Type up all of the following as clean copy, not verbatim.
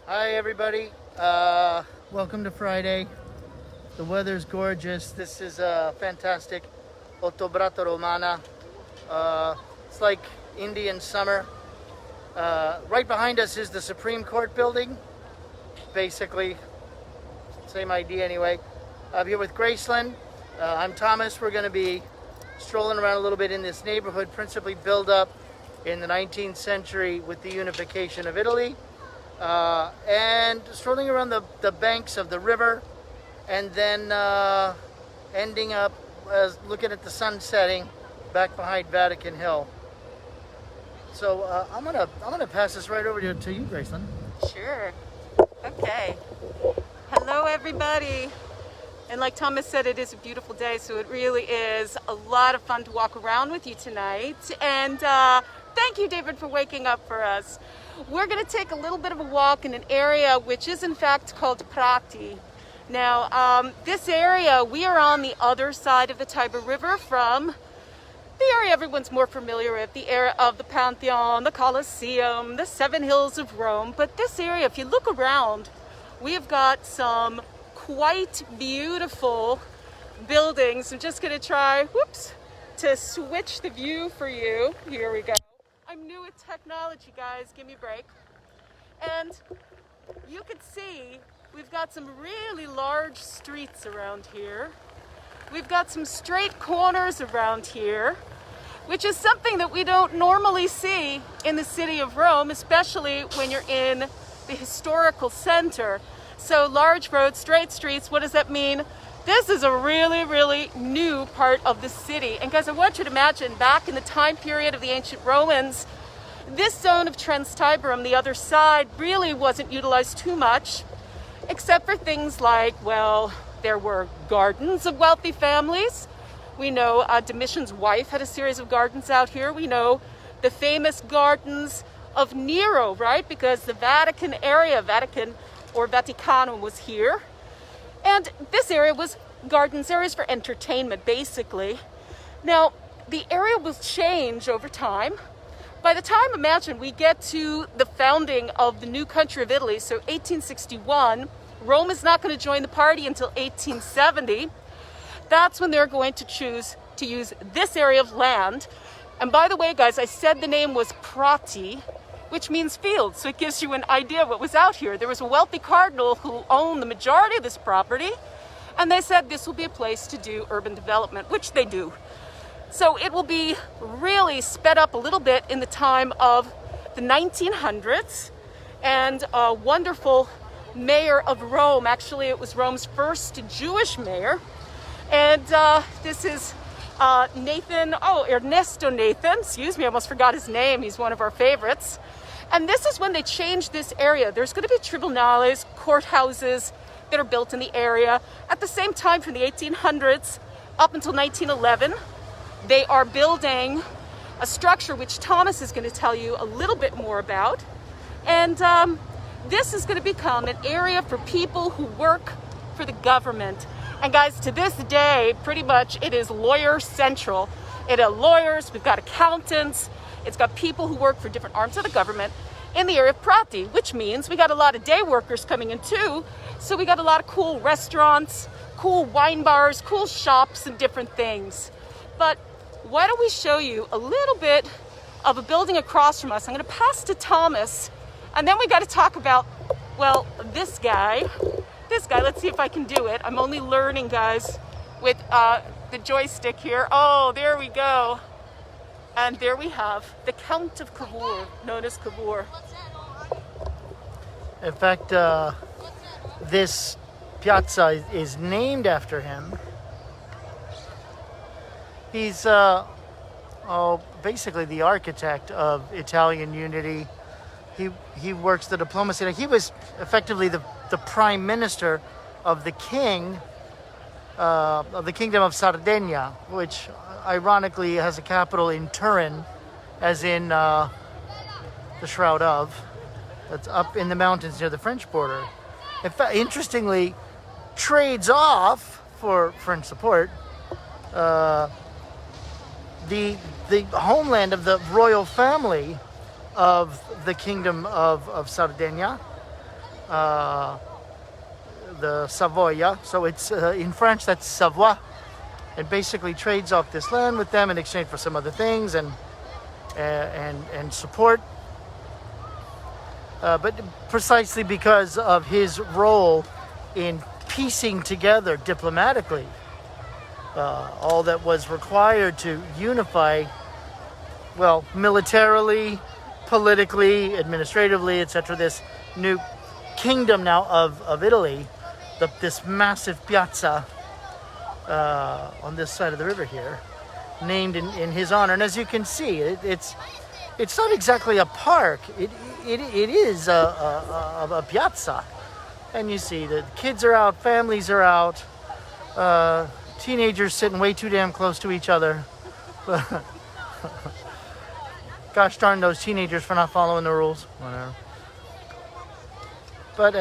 Hi everybody, welcome to Friday. The weather's gorgeous. This is a fantastic Ottobrata Romana. It's like Indian summer. Right behind us is the Supreme Court building. Basically, same idea anyway. I'm here with Gracelyn. I'm Thomas. We're going to be strolling around a little bit in this neighborhood, principally built up in the 19th century with the unification of Italy. And strolling around the banks of the river, and then ending up looking at the sun setting back behind Vatican Hill. So I'm gonna pass this right over to you, Gracelyn. Sure. Okay. Hello, everybody. And like Thomas said, it is a beautiful day, so it really is a lot of fun to walk around with you tonight. And thank you, David, for waking up for us. We're going to take a little bit of a walk in an area which is in fact called Prati. Now, this area, we are on the other side of the Tiber River from the area everyone's more familiar with, the area of the Pantheon, the Colosseum, the Seven Hills of Rome. But this area, if you look around, we have got some quite beautiful buildings. I'm just going to try, to switch the view for you. Here we go. I'm new at technology, guys. Give me a break. And you can see we've got some really large streets around here. We've got some straight corners around here, which is something that we don't normally see in the city of Rome, especially when you're in the historical center. So large roads, straight streets, what does that mean? This is a really, really new part of the city. And guys, I want you to imagine back in the time period of the ancient Romans, this zone of Trans Tiberum, the other side, really wasn't utilized too much, except for things like, well, there were gardens of wealthy families. We know Domitian's wife had a series of gardens out here. We know the famous gardens of Nero, right? Because the Vatican area, Vatican or Vaticano was here. And this area was gardens, areas for entertainment, basically. Now, the area will change over time. By the time, imagine, we get to the founding of the new country of Italy, so 1861, Rome is not going to join the party until 1870. That's when they're going to choose to use this area of land. And by the way, guys, I said the name was Prati, which means fields, so it gives you an idea of what was out here. There was a wealthy cardinal who owned the majority of this property, and they said this will be a place to do urban development, which they do. So it will be really sped up a little bit in the time of the 1900s, and a wonderful mayor of Rome, actually it was Rome's first Jewish mayor, and this is Ernesto Nathan, excuse me, I almost forgot his name, he's one of our favorites. And this is when they changed this area. There's going to be tribunales, courthouses that are built in the area. At the same time, from the 1800s up until 1911, they are building a structure which Thomas is going to tell you a little bit more about. And this is going to become an area for people who work for the government. And guys, to this day, pretty much it is lawyer central. It has lawyers, we've got accountants, it's got people who work for different arms of the government in the area of Prati, which means we got a lot of day workers coming in too. So we got a lot of cool restaurants, cool wine bars, cool shops and different things. But why don't we show you a little bit of a building across from us. I'm going to pass to Thomas, and then we got to talk about, well, this guy, let's see if I can do it. I'm only learning, guys, with the joystick here. Oh, there we go. And there we have the Count of Cavour, known as Cavour. In fact, this piazza is named after him. He's basically the architect of Italian unity. He works the diplomacy. He was effectively the prime minister of the king of the Kingdom of Sardinia, which ironically has a capital in Turin, as in the Shroud of. That's up in the mountains near the French border. In fact, interestingly, trades off for French support the homeland of the royal family of the Kingdom of Sardinia, the Savoia. So it's in French that's Savoie. It basically trades off this land with them in exchange for some other things and support. But precisely because of his role in piecing together diplomatically all that was required to unify, well, militarily, politically, administratively, etc., this new kingdom now of Italy, this massive piazza on this side of the river here, named in his honor. And as you can see, it's not exactly a park. It is a piazza. And you see the kids are out, families are out, teenagers sitting way too damn close to each other. Gosh darn those teenagers for not following the rules. Whatever. But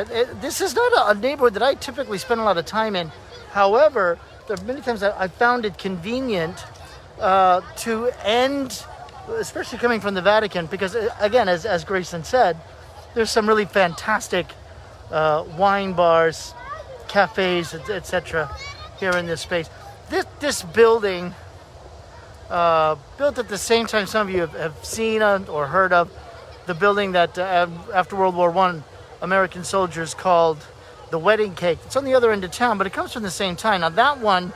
this is not a neighborhood that I typically spend a lot of time in. However, there are many times that I found it convenient to end, especially coming from the Vatican, because again, as Gracelyn said, there's some really fantastic wine bars, cafes, etc. here in this space. This building, built at the same time some of you have seen or heard of, the building that after World War I, American soldiers called the wedding cake. It's on the other end of town, but it comes from the same time. Now that one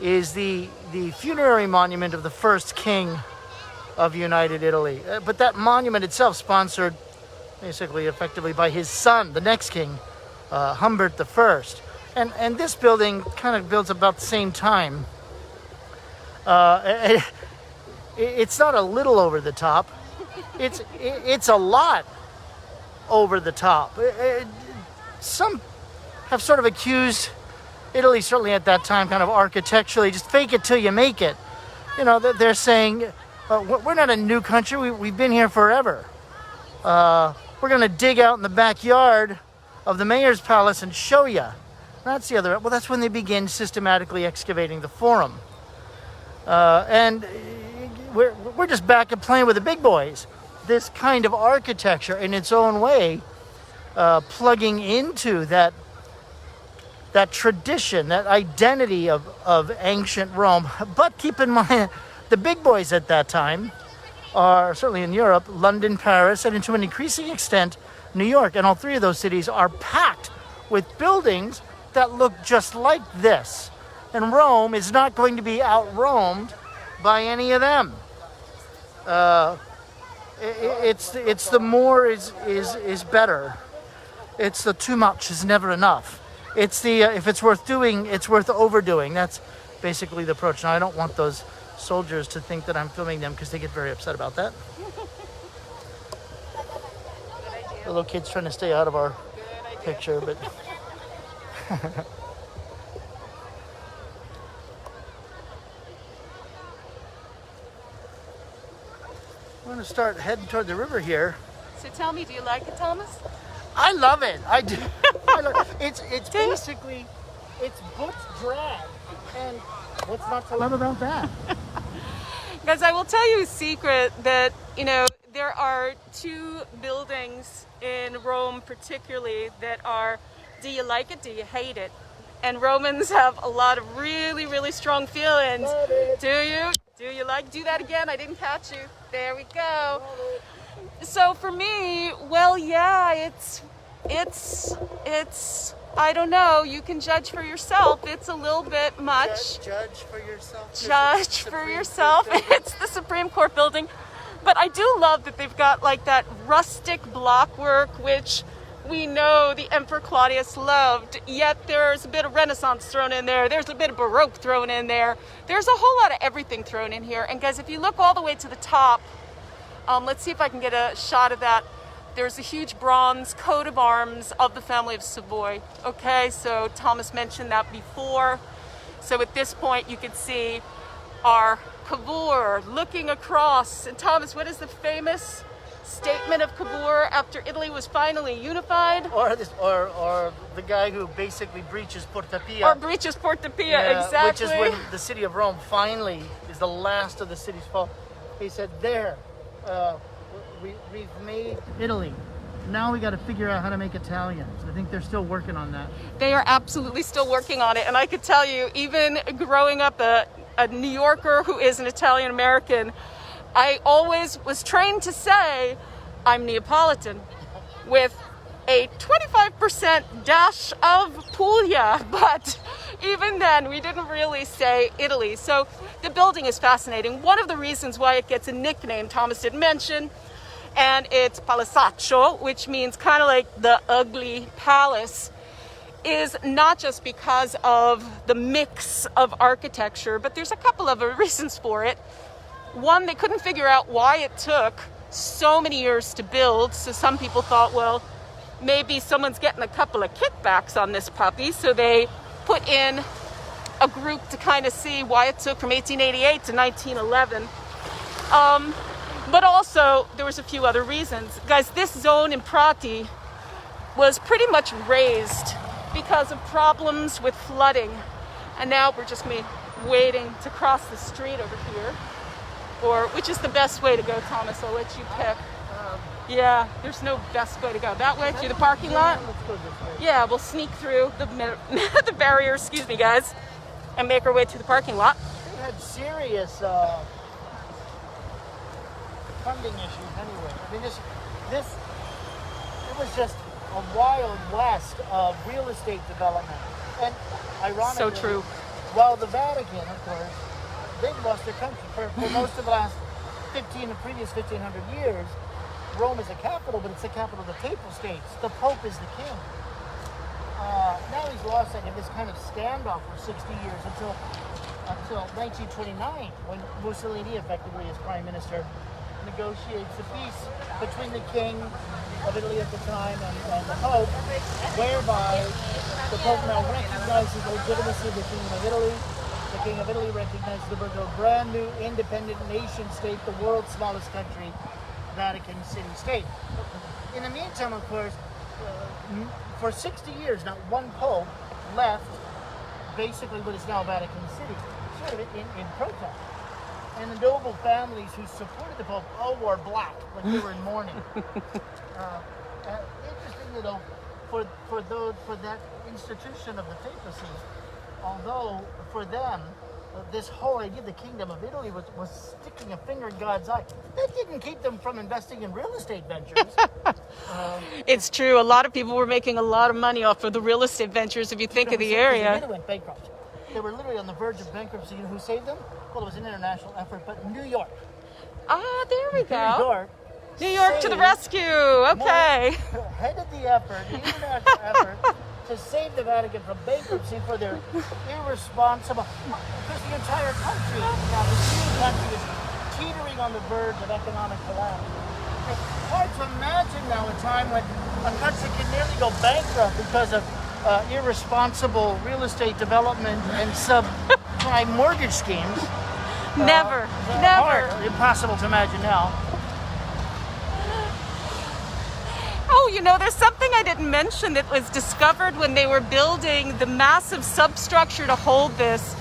is the funerary monument of the first king of United Italy. But that monument itself sponsored basically effectively by his son, the next king, Humbert I. And this building kind of builds about the same time. It's not a little over the top. It's a lot over the top. Some have sort of accused Italy, certainly at that time, kind of architecturally, just fake it till you make it. You know, they're saying, we're not a new country, we've been here forever. We're going to dig out in the backyard of the mayor's palace and show you. That's the other. Well, that's when they begin systematically excavating the Forum. And we're just back and playing with the big boys. This kind of architecture in its own way, plugging into that tradition, that identity of ancient Rome. But keep in mind, the big boys at that time are, certainly in Europe, London, Paris, and to an increasing extent, New York. And all three of those cities are packed with buildings that look just like this. And Rome is not going to be out-Romed by any of them. It's the more is better. It's the too much is never enough. It's the if it's worth doing, it's worth overdoing. That's basically the approach. Now, I don't want those soldiers to think that I'm filming them because they get very upset about that. The little kid's trying to stay out of our picture, but I'm going to start heading toward the river here. So tell me, do you like it, Thomas? I love it. I do. It's basically, it's booked drag. And what's not to love about that? Guys, I will tell you a secret that, there are two buildings in Rome particularly that are, do you like it, do you hate it? And Romans have a lot of really, really strong feelings. Love it. Do you? Do that again? I didn't catch you. There we go. So for me, well, yeah, it's I don't know. You can judge for yourself. It's a little bit much. Judge for yourself. Judge for yourself. It's the Supreme Court building. But I do love that they've got like that rustic blockwork, which we know the Emperor Claudius loved, yet there's a bit of Renaissance thrown in there. There's a bit of Baroque thrown in there. There's a whole lot of everything thrown in here. And guys, if you look all the way to the top, let's see if I can get a shot of that. There's a huge bronze coat of arms of the family of Savoy. Okay, so Thomas mentioned that before. So at this point, you can see our Cavour looking across. And Thomas, what is the famous statement of Cavour after Italy was finally unified? Or the guy who basically breaches Porta Pia. Or breaches Porta Pia, exactly. Which is when the city of Rome finally is the last of the cities fall. He said, we've made Italy. now we got to figure out how to make Italians. I think they're still working on that. They are absolutely still working on it. And I could tell you, even growing up a New Yorker who is an Italian American, I always was trained to say I'm Neapolitan with a 25% dash of Puglia, but even then we didn't really say Italy. So the building is fascinating. One of the reasons why it gets a nickname Thomas did mention, and it's Palazzaccio, which means kind of like the ugly palace, is not just because of the mix of architecture, but there's a couple of reasons for it. One, they couldn't figure out why it took so many years to build. So some people thought, well, maybe someone's getting a couple of kickbacks on this puppy. So they put in a group to kind of see why it took from 1888 to 1911. But also, there was a few other reasons. Guys, this zone in Prati was pretty much razed because of problems with flooding. And now we're just waiting to cross the street over here. Or which is the best way to go, Thomas? I'll let you pick. Yeah, there's no best way to go. That way, through the parking lot? Let's go this way. Yeah, we'll sneak through the barrier, excuse me, guys, and make our way to the parking lot. They had serious funding issues anyway. I mean, it was just a wild west of real estate development. And ironically, So true. while the Vatican, of course, they've lost their country for most of the last previous 1,500 years. Rome is a capital, but it's the capital of the Papal States. The Pope is the king. Now he's lost that in this kind of standoff for 60 years until 1929, when Mussolini, effectively as prime minister, negotiates a peace between the king of Italy at the time and the Pope, whereby the Pope now recognizes the legitimacy of the King of Italy. The King of Italy recognizes the birth of a brand new independent nation state, the world's smallest country, Vatican City State. In the meantime, of course, for 60 years, not one pope left basically what is now Vatican City, sort of in protest. And the noble families who supported the pope all wore black, like they were in mourning. Interesting, for that institution of the papacy, although for them, this whole idea of the Kingdom of Italy was sticking a finger in God's eye. That didn't keep them from investing in real estate ventures. It's true. A lot of people were making a lot of money off of the real estate ventures, if you think of the area. They went bankrupt. They were literally on the verge of bankruptcy. You know who saved them? Well, it was an international effort, but New York. Ah, there we go. New York to the rescue. Okay. Headed the effort, the international effort, to save the Vatican from bankruptcy for their irresponsible, because the entire country, now the huge country, is teetering on the verge of economic collapse. It's hard to imagine now a time when a country can nearly go bankrupt because of irresponsible real estate development and subprime mortgage schemes. Never. Hard, impossible to imagine now. Oh, there's something I didn't mention that was discovered when they were building the massive substructure to hold this.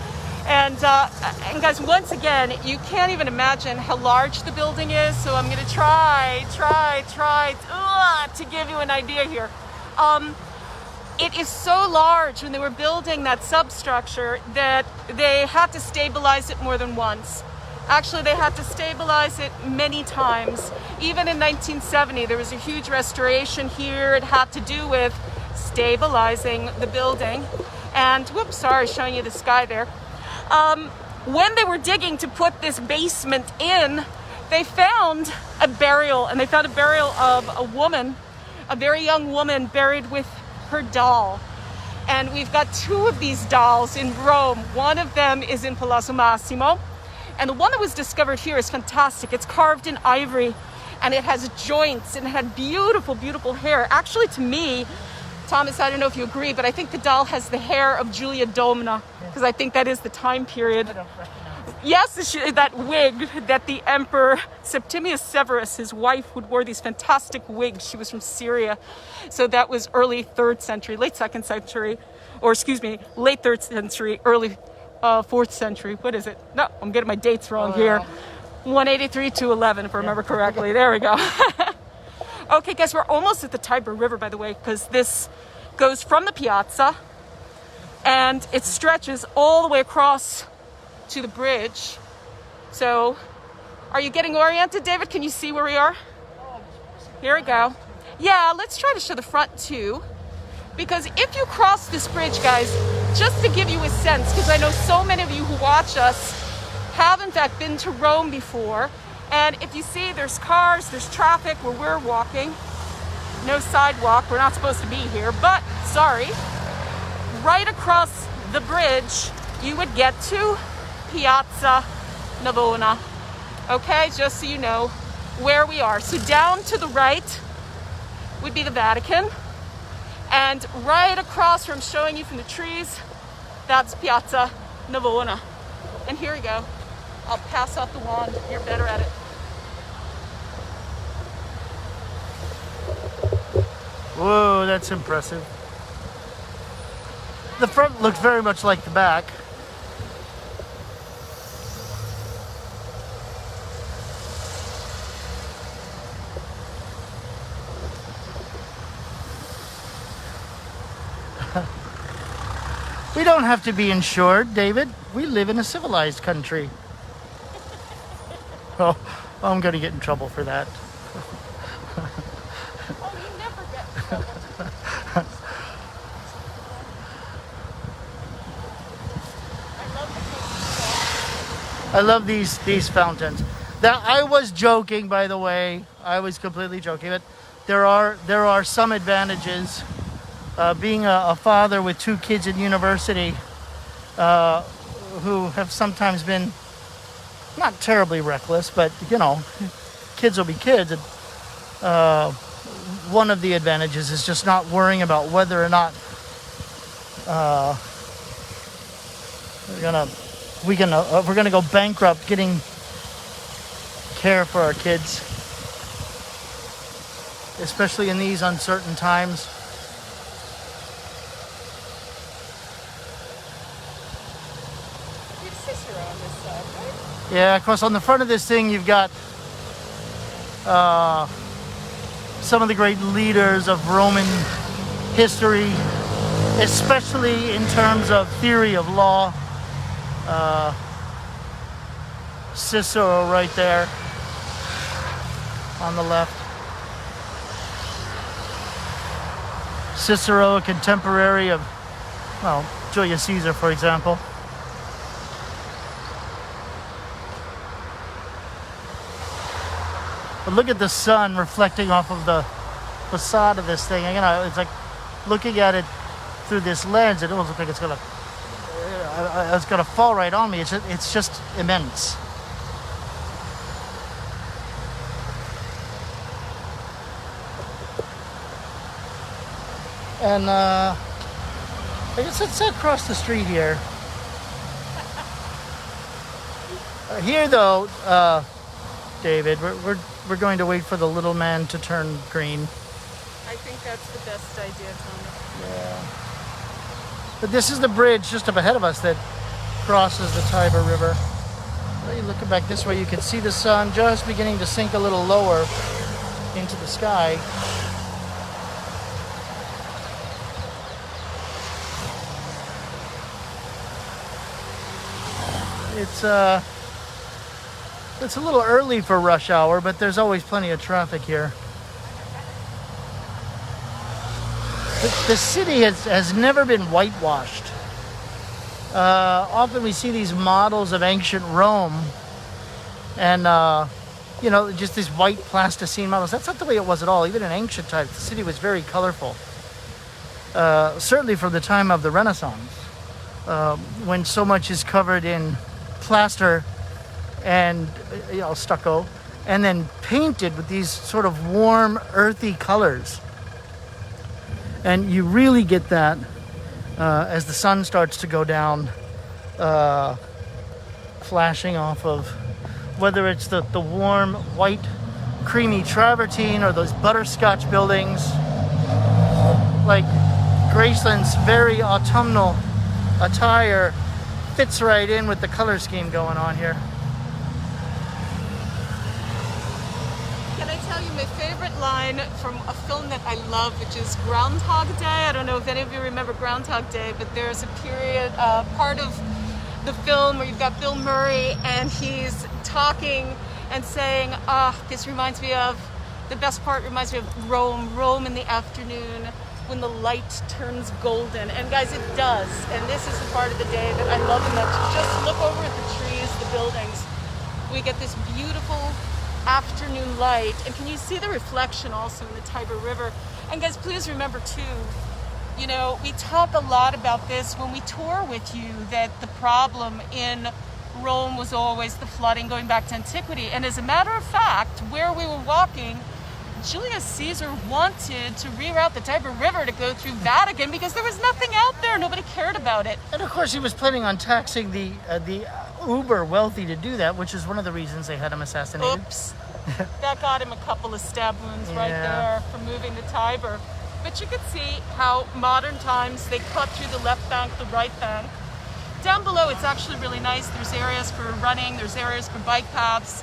And guys, once again, you can't even imagine how large the building is. So I'm going to try to give you an idea here. It is so large when they were building that substructure that they had to stabilize it more than once. Actually, they had to stabilize it many times. Even in 1970, there was a huge restoration here. It had to do with stabilizing the building. And, whoops, sorry, showing you the sky there. When they were digging to put this basement in, they found a burial, and they found a burial of a woman, a very young woman buried with her doll. And we've got two of these dolls in Rome. One of them is in Palazzo Massimo. And the one that was discovered here is fantastic. It's carved in ivory and it has joints and it had beautiful, beautiful hair. Actually, to me, Thomas, I don't know if you agree, but I think the doll has the hair of Julia Domina because I think that is the time period. I don't recognize it. Yes, that wig that the Emperor Septimius Severus, his wife, would wear these fantastic wigs. She was from Syria. So that was early 3rd century, late 2nd century, late 3rd century, early 4th century. What is it? No, I'm getting my dates wrong here. 183 to 11, if I remember correctly. There we go. Okay, guys, we're almost at the Tiber River, by the way, because this goes from the piazza and it stretches all the way across to the bridge. So, are you getting oriented, David? Can you see where we are? Here we go. Yeah, let's try to show the front too. Because if you cross this bridge, guys, just to give you a sense, because I know so many of you who watch us have in fact been to Rome before. And if you see, there's cars, there's traffic where we're walking. No sidewalk, we're not supposed to be here, but sorry. Right across the bridge, you would get to Piazza Novona. Okay, just so you know where we are. So down to the right would be the Vatican. And right across from showing you from the trees, that's Piazza Novona. And here we go. I'll pass off the wand. You're better at it. Whoa, that's impressive. The front looks very much like the back. We don't have to be insured, David. We live in a civilized country. Oh, I'm going to get in trouble for that. Oh, you never get in trouble. I love these fountains. That I was joking, by the way. I was completely joking, but there are some advantages. Being a father with 2 kids in university who have sometimes been not terribly reckless, but you know, kids will be kids. And, one of the advantages is just not worrying about whether or not we're gonna go bankrupt getting care for our kids, especially in these uncertain times. Yeah, of course, on the front of this thing, you've got some of the great leaders of Roman history, especially in terms of theory of law. Cicero right there on the left. Cicero, a contemporary of, well, Julius Caesar, for example. But look at the sun reflecting off of the facade of this thing. You know, it's like looking at it through this lens. It almost looks like it's gonna fall right on me. It's just immense. And I guess let's across the street here. Here, though, David, we're going to wait for the little man to turn green. I think that's the best idea, Thomas. Yeah. But this is the bridge just up ahead of us that crosses the Tiber River. Well, you looking back this way, you can see the sun just beginning to sink a little lower into the sky. It's a little early for rush hour, but there's always plenty of traffic here. The city has never been whitewashed. Often we see these models of ancient Rome and, you know, just these white plasticine models. That's not the way it was at all. Even in ancient times, the city was very colorful. Certainly from the time of the Renaissance, when so much is covered in plaster and, you know, stucco, and then painted with these sort of warm, earthy colors. And you really get that as the sun starts to go down, flashing off of, whether it's the warm, white, creamy travertine or those butterscotch buildings. Like Gracelyn's very autumnal attire fits right in with the color scheme going on here. can I tell you my favorite line from a film that I love, which is Groundhog Day? I don't know if any of you remember Groundhog Day, but there's a period, part of the film where you've got Bill Murray and he's talking and saying, this reminds me of, the best part reminds me of Rome in the afternoon when the light turns golden. And guys, it does. And this is the part of the day that I love enough to just look over at the trees, the buildings. We get this beautiful afternoon light. And can you see the reflection also in the Tiber River? And guys, please remember too, you know, we talk a lot about this when we tour with you, that the problem in Rome was always the flooding going back to antiquity. And as a matter of fact, where we were walking, Julius Caesar wanted to reroute the Tiber River to go through Vatican because there was nothing out there. Nobody cared about it. And of course, he was planning on taxing the uber wealthy to do that, which is one of the reasons they had him assassinated. Oops. That got him a couple of stab wounds right there for moving the Tiber. But you can see how modern times they cut through the left bank, the right bank. Down below, it's actually really nice. There's areas for running, there's areas for bike paths.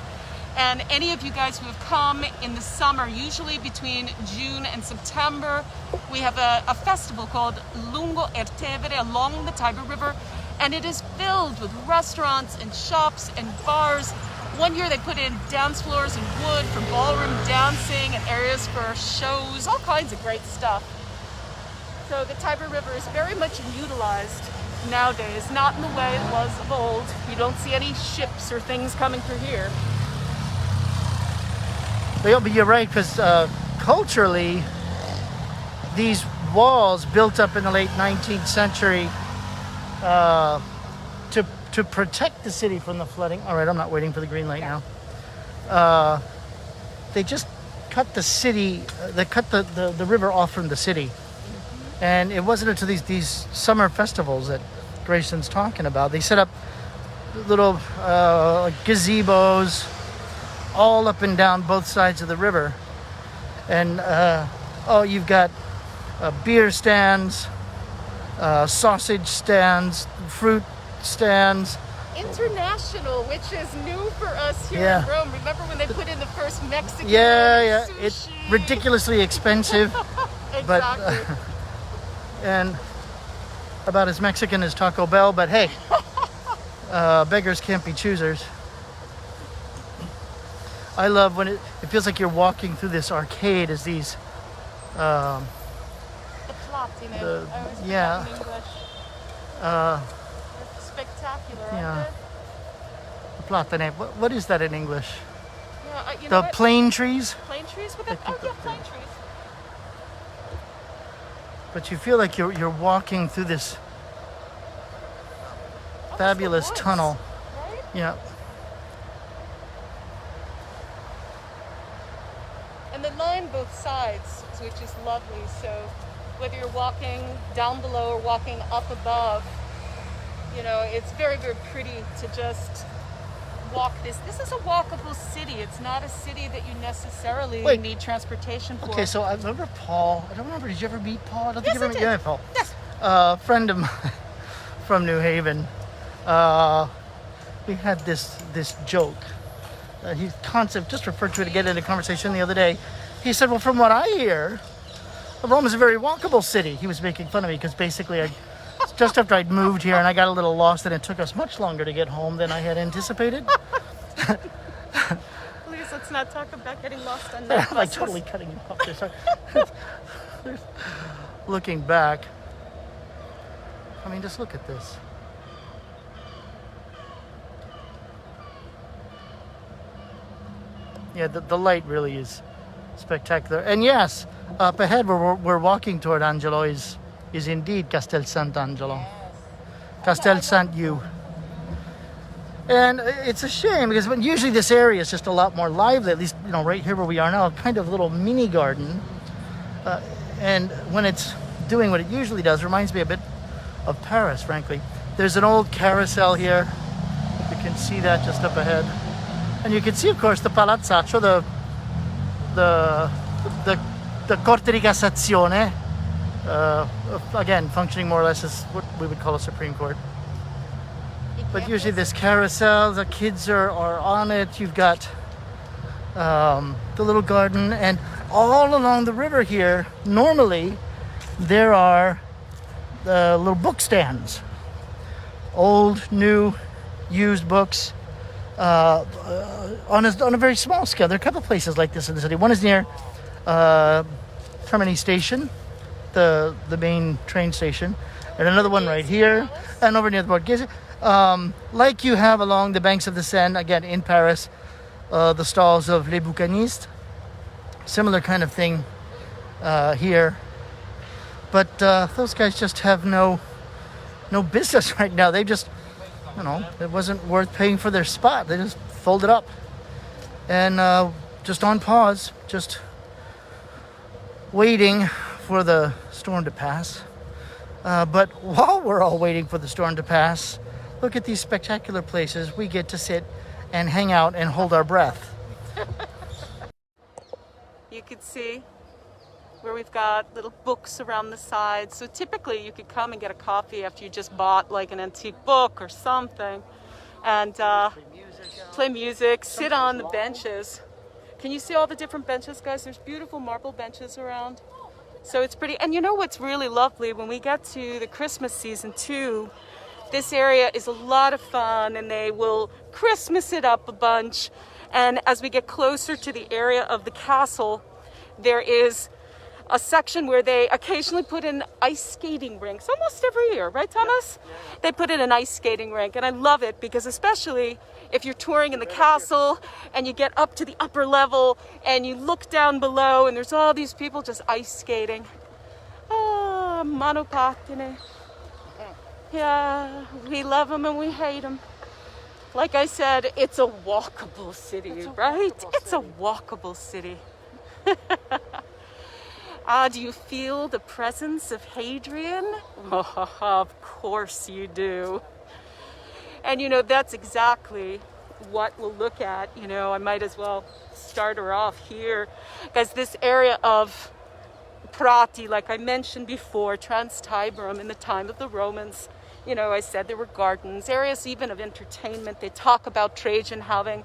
And any of you guys who have come in the summer, usually between June and September, we have a festival called Lungo il Tevere along the Tiber River, and it is filled with restaurants and shops and bars. One year they put in dance floors and wood for ballroom dancing and areas for shows, all kinds of great stuff. So the Tiber River is very much utilized nowadays, not in the way it was of old. You don't see any ships or things coming through here. But you're right, because culturally, these walls built up in the late 19th century to protect the city from the flooding. All right, I'm not waiting for the green light now. They just cut the city, they cut the river off from the city. And it wasn't until these summer festivals that Gracelyn's talking about. They set up little gazebos all up and down both sides of the river. And you've got beer stands, sausage stands, fruit stands. International, which is new for us here in Rome. Remember when they put in the first Mexican Yeah, sushi? it's ridiculously expensive. Exactly. But and about as Mexican as Taco Bell, but hey, beggars can't be choosers. I love when it feels like you're walking through this arcade as these the plot, you know. I always forget in English. They're spectacular, aren't they? Platane. What is that in English? Yeah, you know The what? plane trees? Plane trees with plane trees. But you feel like you're walking through this fabulous woods, tunnel. Right? Yeah. And they line both sides, which is lovely. So whether you're walking down below or walking up above, you know, it's very, very pretty to just walk this. This is a walkable city. It's not a city that you necessarily need transportation for. Okay, so I remember Paul. I don't remember. Did you ever meet Paul? I don't think Yes, you ever I met did. Paul. Yes. A friend of mine from New Haven. We had this joke. He just referred to it again in a conversation the other day. He said, well, from what I hear, Rome is a very walkable city. He was making fun of me because basically just after I'd moved here and I got a little lost and it took us much longer to get home than I had anticipated. Please, let's not talk about getting lost on that. I'm like totally cutting you off there. Sorry. Looking back, I mean, just look at this. Yeah, the light really is spectacular. And yes, up ahead where we're walking toward Angelo is indeed Castel Sant'Angelo. Yes. Castel Sant'Angelo. And it's a shame because usually this area is just a lot more lively, at least, you know, right here where we are now, kind of little mini garden. And when it's doing what it usually does, reminds me a bit of Paris, frankly. There's an old carousel here. You can see that just up ahead. And you can see, of course, the Palazzaccio, the Corte di Cassazione, again, functioning more or less as what we would call a Supreme Court. But usually this carousel, the kids are on it. You've got the little garden, and all along the river here, normally there are the little book stands, old, new, used books, on a very small scale. There are a couple places like this in the city. One is near Termini Station, the main train station, and another one right here, and over near the Borghese. Like you have along the banks of the Seine, again in Paris, the stalls of Les Bouquinistes. Similar kind of thing here. But those guys just have no business right now. They just, it wasn't worth paying for their spot. They just folded up and just on pause, just waiting for the storm to pass. But while we're all waiting for the storm to pass, look at these spectacular places we get to sit and hang out and hold our breath. You could see where we've got little books around the sides. So typically you could come and get a coffee after you just bought like an antique book or something, and play music, sit on the benches. Can you see all the different benches, guys? There's beautiful marble benches around. So it's pretty. And you know what's really lovely? When we get to the Christmas season too, this area is a lot of fun, and they will Christmas it up a bunch. And as we get closer to the area of the castle, there is a section where they occasionally put in ice skating rinks, almost every year, right, Thomas? They put in an ice skating rink, and I love it because especially if you're touring in the castle and you get up to the upper level and you look down below and there's all these people just ice skating. Oh, monopattini. Yeah, we love them and we hate them. Like I said, it's a walkable city, right? It's a walkable city. Do you feel the presence of Hadrian? Oh, of course you do. And that's exactly what we'll look at. I might as well start her off here. Guys, this area of Prati, like I mentioned before, Trans-Tiberum in the time of the Romans, I said there were gardens, areas even of entertainment. They talk about Trajan having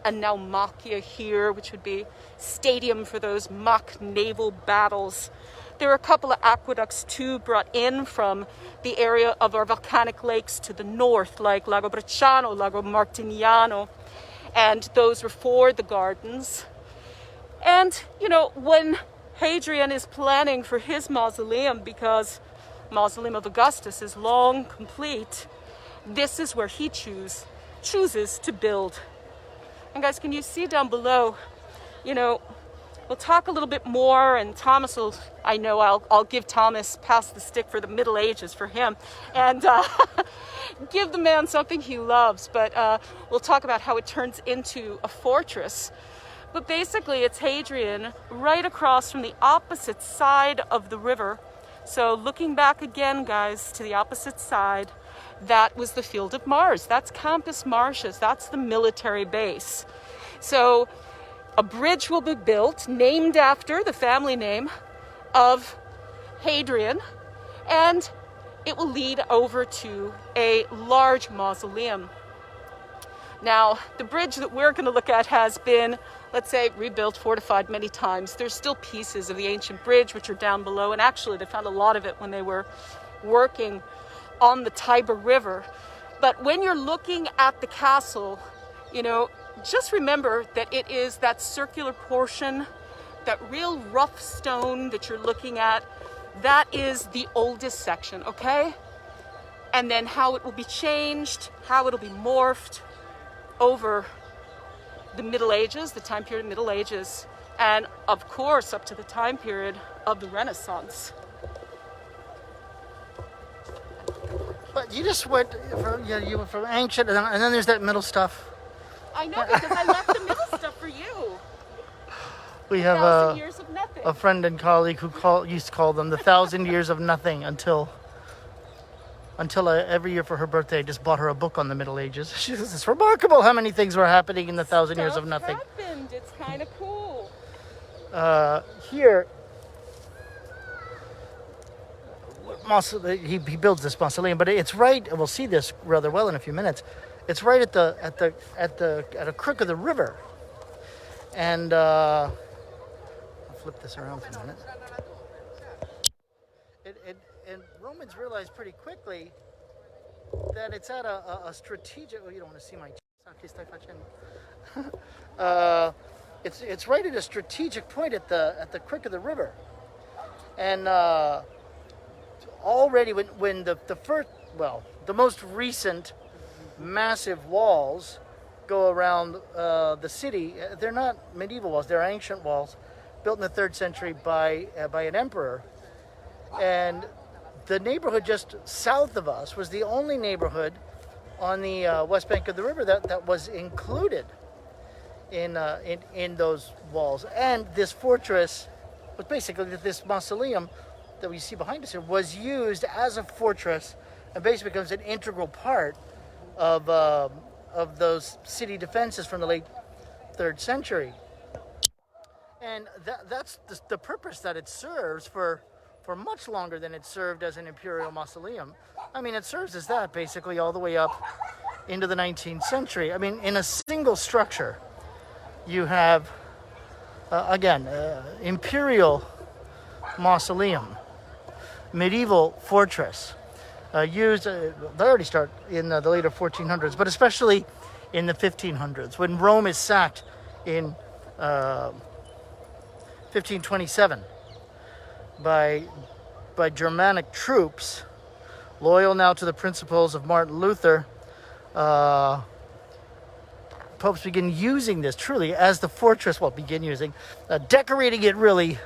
a naumachia here, which would be stadium for those mock naval battles. There are a couple of aqueducts too brought in from the area of our volcanic lakes to the north, like Lago Bracciano, Lago Martignano, and those were for the gardens. And when Hadrian is planning for his mausoleum, because Mausoleum of Augustus is long complete, this is where he chooses to build. And guys, can you see down below, we'll talk a little bit more, and Thomas will, I'll give Thomas, pass the stick for the Middle Ages for him, and give the man something he loves, but we'll talk about how it turns into a fortress. But basically, it's Hadrian right across from the opposite side of the river. So looking back again, guys, to the opposite side, that was the Field of Mars. That's Campus Martius. That's the military base. So a bridge will be built named after the family name of Hadrian, and it will lead over to a large mausoleum. Now, the bridge that we're going to look at has been, let's say, rebuilt, fortified many times. There's still pieces of the ancient bridge which are down below, and actually they found a lot of it when they were working on the Tiber River. But when you're looking at the castle, just remember that it is that circular portion, that real rough stone that you're looking at, that is the oldest section, okay? And then how it will be changed, how it'll be morphed over the Middle Ages, the time period of Middle Ages, and of course up to the time period of the Renaissance. But you just went you went from ancient, and then there's that middle stuff. I know, because I left the middle stuff for you. We have 1,000 years of nothing. a friend and colleague who used to call them the 1,000 years of nothing until every year for her birthday I just bought her a book on the Middle Ages. She says, it's remarkable how many things were happening in the 1,000 years of nothing. Happened. It's kind of cool. Here, he builds this mausoleum, but it's right, and we'll see this rather well in a few minutes. It's right at a crook of the river. And I'll flip this around for a minute. And Romans realized pretty quickly that it's at a strategic. Oh, you don't want to see my. It's right at a strategic point at the creek of the river, and already when the most recent massive walls go around the city, they're not medieval walls; they're ancient walls built in the 3rd century by an emperor, and the neighborhood just south of us was the only neighborhood on the west bank of the river that was included in those walls. And this fortress was basically, this mausoleum that we see behind us here was used as a fortress and basically becomes an integral part of those city defenses from the late 3rd century. And that's the purpose that it serves for much longer than it served as an imperial mausoleum. I mean, it serves as that basically all the way up into the 19th century. I mean, in a single structure, you have, imperial mausoleum, medieval fortress, used, they already start in the later 1400s, but especially in the 1500s, when Rome is sacked in 1527 by Germanic troops, loyal now to the principles of Martin Luther. Popes begin using this truly as the fortress. Decorating it really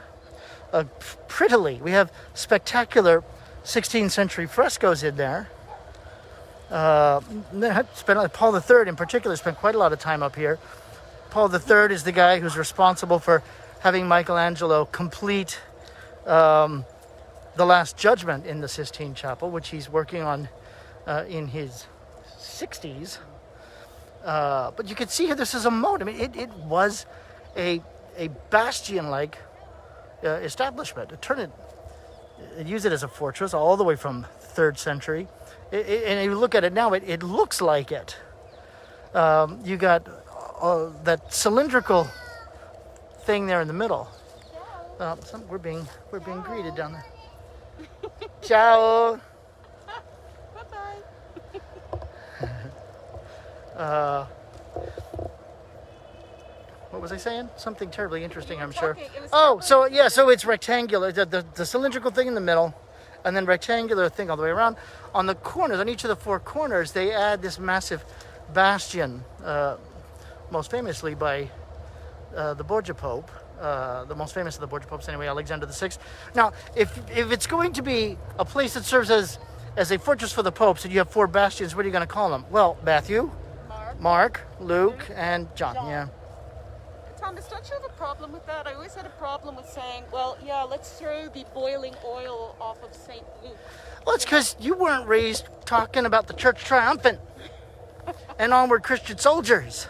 prettily. We have spectacular 16th century frescoes in there. Paul III in particular spent quite a lot of time up here. Paul III is the guy who's responsible for having Michelangelo complete the Last Judgment in the Sistine Chapel, which he's working on in his 60s. But you can see here, this is a moat. I mean, it was a bastion-like establishment. Use it as a fortress all the way from 3rd century. And you look at it now, it looks like it. You got that cylindrical thing there in the middle. We're being greeted down there. Ciao. Bye-bye. What was I saying? Something terribly interesting, I'm sure. So it's rectangular. The cylindrical thing in the middle, and then rectangular thing all the way around. On the corners, on each of the 4 corners, they add this massive bastion, most famously by the Borgia Pope. The most famous of the Borgia Popes anyway, Alexander VI. Now, if it's going to be a place that serves as a fortress for the popes, and you have 4 bastions, what are you going to call them? Well, Matthew, Mark, Luke, and John. Yeah. Thomas, don't you have a problem with that? I always had a problem with saying, well, yeah, let's throw the boiling oil off of St. Luke. Well, it's because you weren't raised talking about the Church Triumphant and onward Christian soldiers.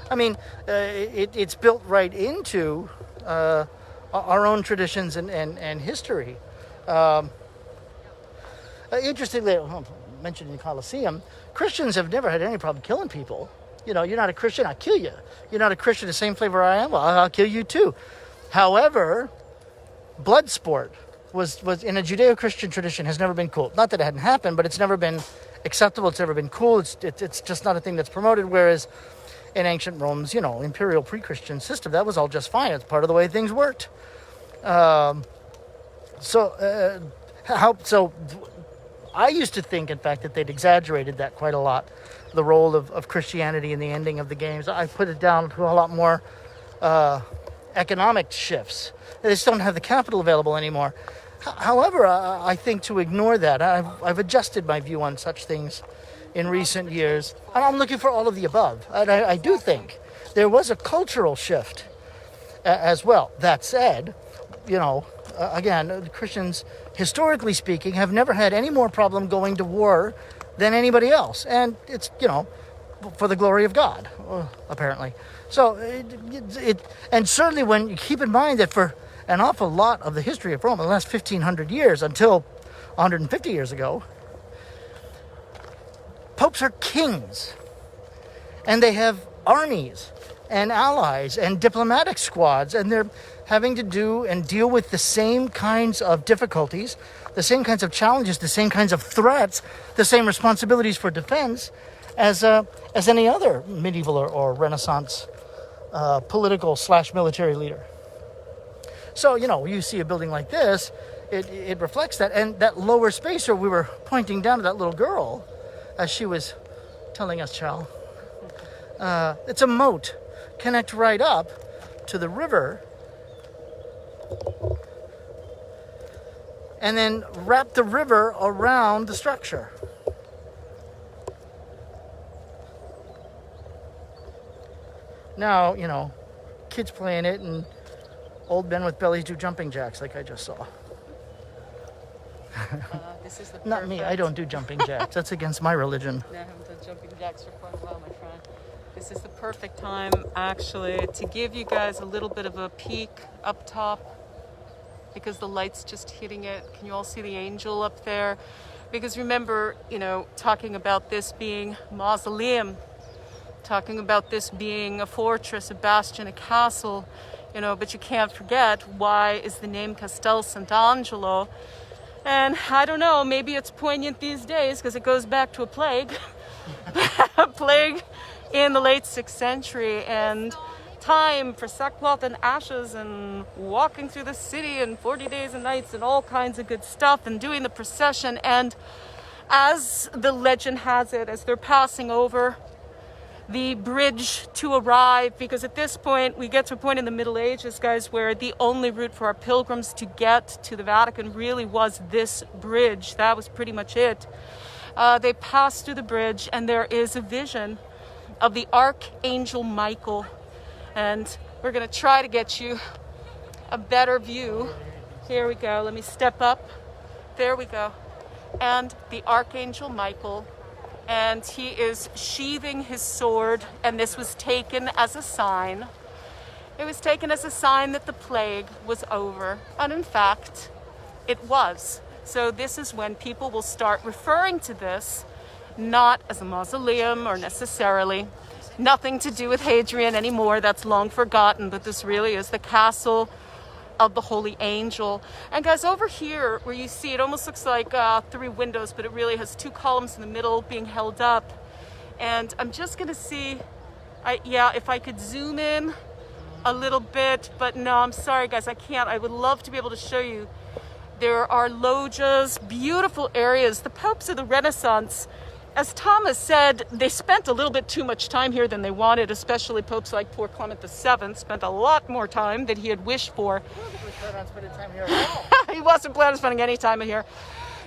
I mean, it's built right into our own traditions and history. Interestingly, mentioned in the Colosseum, Christians have never had any problem killing people. You know, you're not a Christian, I'll kill you. You're not a Christian, the same flavor I am, well, I'll kill you too. However, blood sport was in a Judeo-Christian tradition has never been cool. Not that it hadn't happened, but it's never been acceptable. It's never been cool. It's just not a thing that's promoted. Whereas in ancient Rome's, imperial pre-Christian system, that was all just fine. It's part of the way things worked. So I used to think, in fact, that they'd exaggerated that quite a lot, the role of Christianity in the ending of the games. I put it down to a lot more economic shifts. They just don't have the capital available anymore. However, I think to ignore that, I've adjusted my view on such things in recent years. And I'm looking for all of the above. And I do think there was a cultural shift as well. That said, again, Christians, historically speaking, have never had any more problem going to war than anybody else. And it's, for the glory of God, apparently. So, and certainly when you keep in mind that for an awful lot of the history of Rome, in the last 1,500 years, until 150 years ago, popes are kings. And they have armies. and allies and diplomatic squads, and they're having to do and deal with the same kinds of difficulties, the same kinds of challenges, the same kinds of threats, the same responsibilities for defense as any other medieval or Renaissance political / military leader. So, you see a building like this, it reflects that. And that lower spacer, we were pointing down to that little girl as she was telling us, Chal. It's a moat. Connect right up to the river and then wrap the river around the structure. Now, kids playing it and old men with bellies do jumping jacks like I just saw. This is the Not me, I don't do jumping jacks. That's against my religion. No, I haven't done jumping jacks for quite a while, my friend. This is the perfect time, actually, to give you guys a little bit of a peek up top because the light's just hitting it. Can you all see the angel up there? Because remember, talking about this being mausoleum, talking about this being a fortress, a bastion, a castle, but you can't forget, why is the name Castel Sant'Angelo? And I don't know, maybe it's poignant these days because it goes back to a plague. A plague in the late 6th century, and time for sackcloth and ashes and walking through the city and 40 days and nights and all kinds of good stuff and doing the procession. And as the legend has it, as they're passing over the bridge to arrive, because at this point we get to a point in the Middle Ages, guys, where the only route for our pilgrims to get to the Vatican really was this bridge. That was pretty much it. They pass through the bridge and there is a vision of the Archangel Michael, and we're going to try to get you a better view. Here we go. Let me step up. There we go. And the Archangel Michael, and he is sheathing his sword, and this was taken as a sign. It was taken as a sign that the plague was over, and in fact, it was. So this is when people will start referring to this not as a mausoleum or necessarily nothing to do with Hadrian anymore. That's long forgotten, but this really is the castle of the Holy Angel. And guys, over here where you see it almost looks like 3 windows, but it really has 2 columns in the middle being held up. And I'm just gonna see, if I could zoom in a little bit, but no, I'm sorry guys, I can't. I would love to be able to show you. There are loggias, beautiful areas. The popes of the Renaissance, as Thomas said, they spent a little bit too much time here than they wanted, especially popes like poor Clement VII spent a lot more time than he had wished for. He wasn't planning on spending any time here.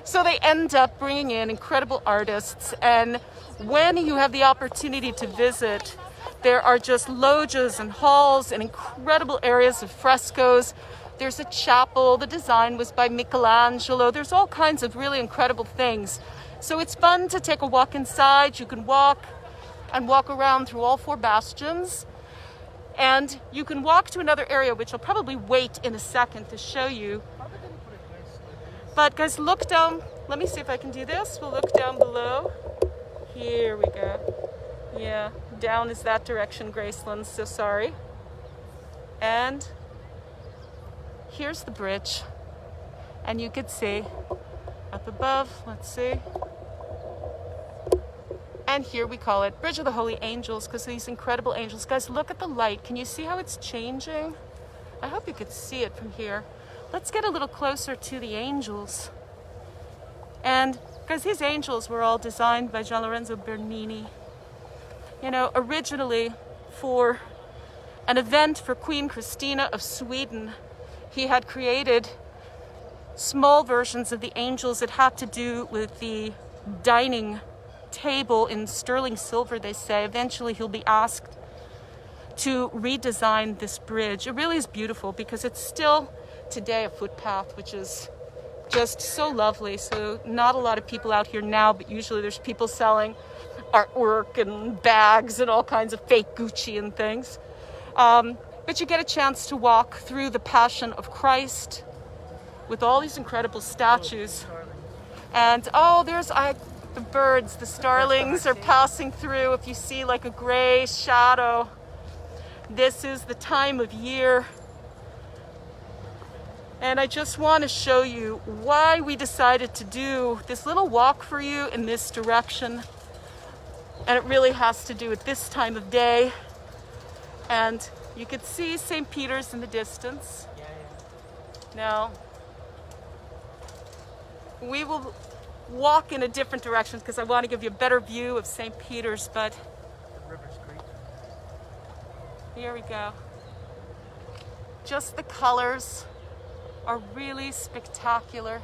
So they end up bringing in incredible artists, and when you have the opportunity to visit, there are just loggias and halls and incredible areas of frescoes. There's a chapel, the design was by Michelangelo. There's all kinds of really incredible things. So it's fun to take a walk inside. You can walk around through all 4 bastions. And you can walk to another area, which I'll probably wait in a second to show you. But guys, look down. Let me see if I can do this. We'll look down below. Here we go. Yeah, down is that direction, Gracelyn, so sorry. And here's the bridge. And you could see up above, let's see. And here we call it Bridge of the Holy Angels because these incredible angels. Guys, look at the light. Can you see how it's changing? I hope you could see it from here. Let's get a little closer to the angels. And because these angels were all designed by Gian Lorenzo Bernini. Originally for an event for Queen Christina of Sweden, he had created small versions of the angels that had to do with the dining table in sterling silver, they say. Eventually he'll be asked to redesign this bridge. It really is beautiful because it's still today a footpath, which is just so lovely. So not a lot of people out here now, but usually there's people selling artwork and bags and all kinds of fake Gucci and things. But you get a chance to walk through the Passion of Christ with all these incredible statues. And there's the birds, the starlings are passing through. If you see like a gray shadow This is the time of year. And I just want to show you why we decided to do this little walk for you in this direction. And it really has to do with this time of day. And you could see St. Peter's in the distance. Now, we will walk in a different direction because I want to give you a better view of St. Peter's, but The river's great. here we go. Just the colors are really spectacular.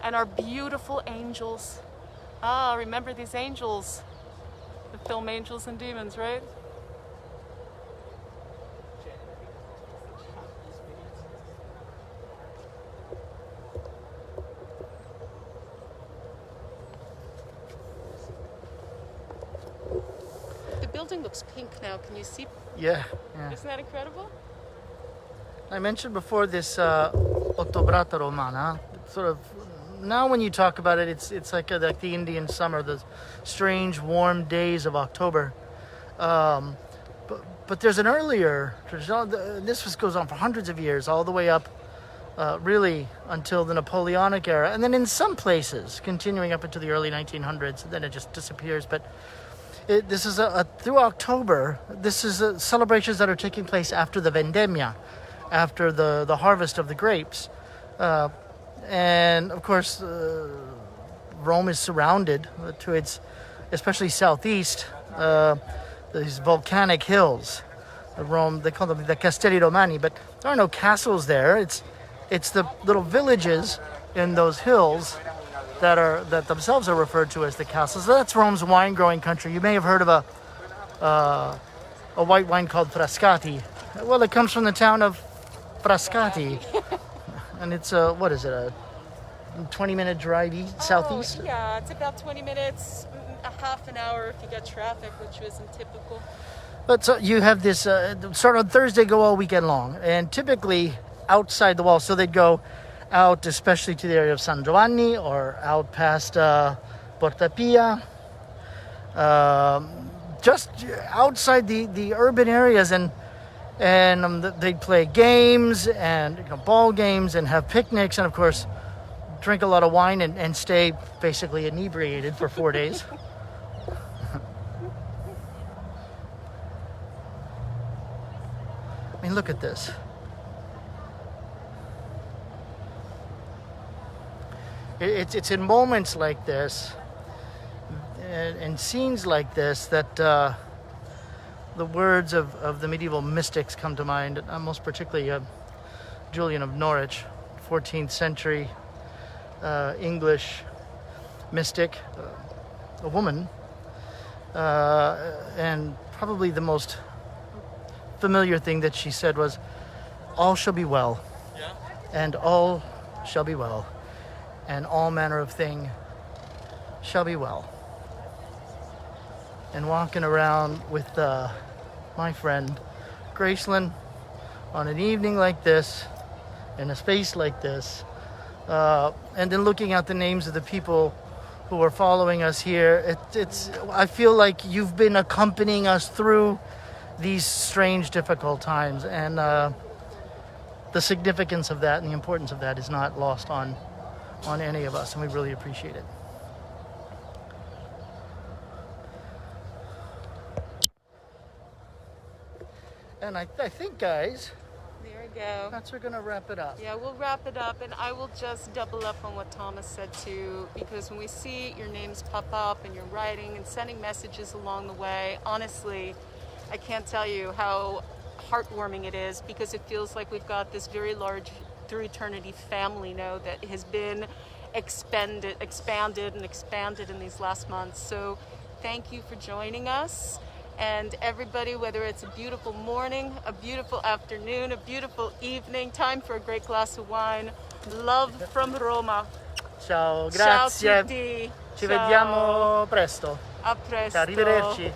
And our beautiful angels. Ah, remember these angels? The film Angels and Demons, right? The building looks pink now. Can you see? Yeah. Isn't that incredible? I mentioned before this Ottobrata Romana. Sort of now when you talk about it, it's like the Indian summer, the strange warm days of October. But there's an earlier tradition. This goes on for hundreds of years, all the way up, really until the Napoleonic era, and then in some places continuing up into the early 1900s. And then it just disappears. But this is through October. This is celebrations that are taking place after the vendemmia, after the harvest of the grapes. And of course, Rome is surrounded to its, especially southeast, these volcanic hills. Rome, they call them the Castelli Romani, but there are no castles there. It's the little villages in those hills that themselves are referred to as the castles. So that's Rome's wine growing country. You may have heard of a white wine called Frascati. Well, it comes from the town of Frascati. And it's a 20-minute drive southeast? Yeah, it's about 20 minutes, a half an hour if you get traffic, which isn't typical. But so you have this, start on Thursday, go all weekend long. And typically outside the wall, so they'd go out especially to the area of San Giovanni or out past Porta Pia. Just outside the urban areas, and they'd play games and ball games and have picnics and of course drink a lot of wine and stay basically inebriated for 4 days. I mean, look at this. It's in moments like this and scenes like this that the words of the medieval mystics come to mind, most particularly Julian of Norwich, 14th century English mystic, a woman, and probably the most familiar thing that she said was, "All shall be well, and all shall be well, and all manner of thing shall be well." And walking around with my friend Gracelyn on an evening like this, in a space like this, and then looking at the names of the people who are following us here, I feel like you've been accompanying us through these strange, difficult times, and the significance of that and the importance of that is not lost on any of us, and we really appreciate it. And I think, guys, There we go. we're going to wrap it up. Yeah, we'll wrap it up, and I will just double up on what Thomas said too, because when we see your names pop up and you're writing and sending messages along the way, honestly, I can't tell you how heartwarming it is, because it feels like we've got this very large through eternity family now that has been expanded in these last months. So thank you for joining us. And everybody, whether it's a beautiful morning, a beautiful afternoon, a beautiful evening, time for a great glass of wine. Love from Roma. Ciao, Ciao a grazie. tutti. Ci Ciao. vediamo presto. A presto. Arrivederci.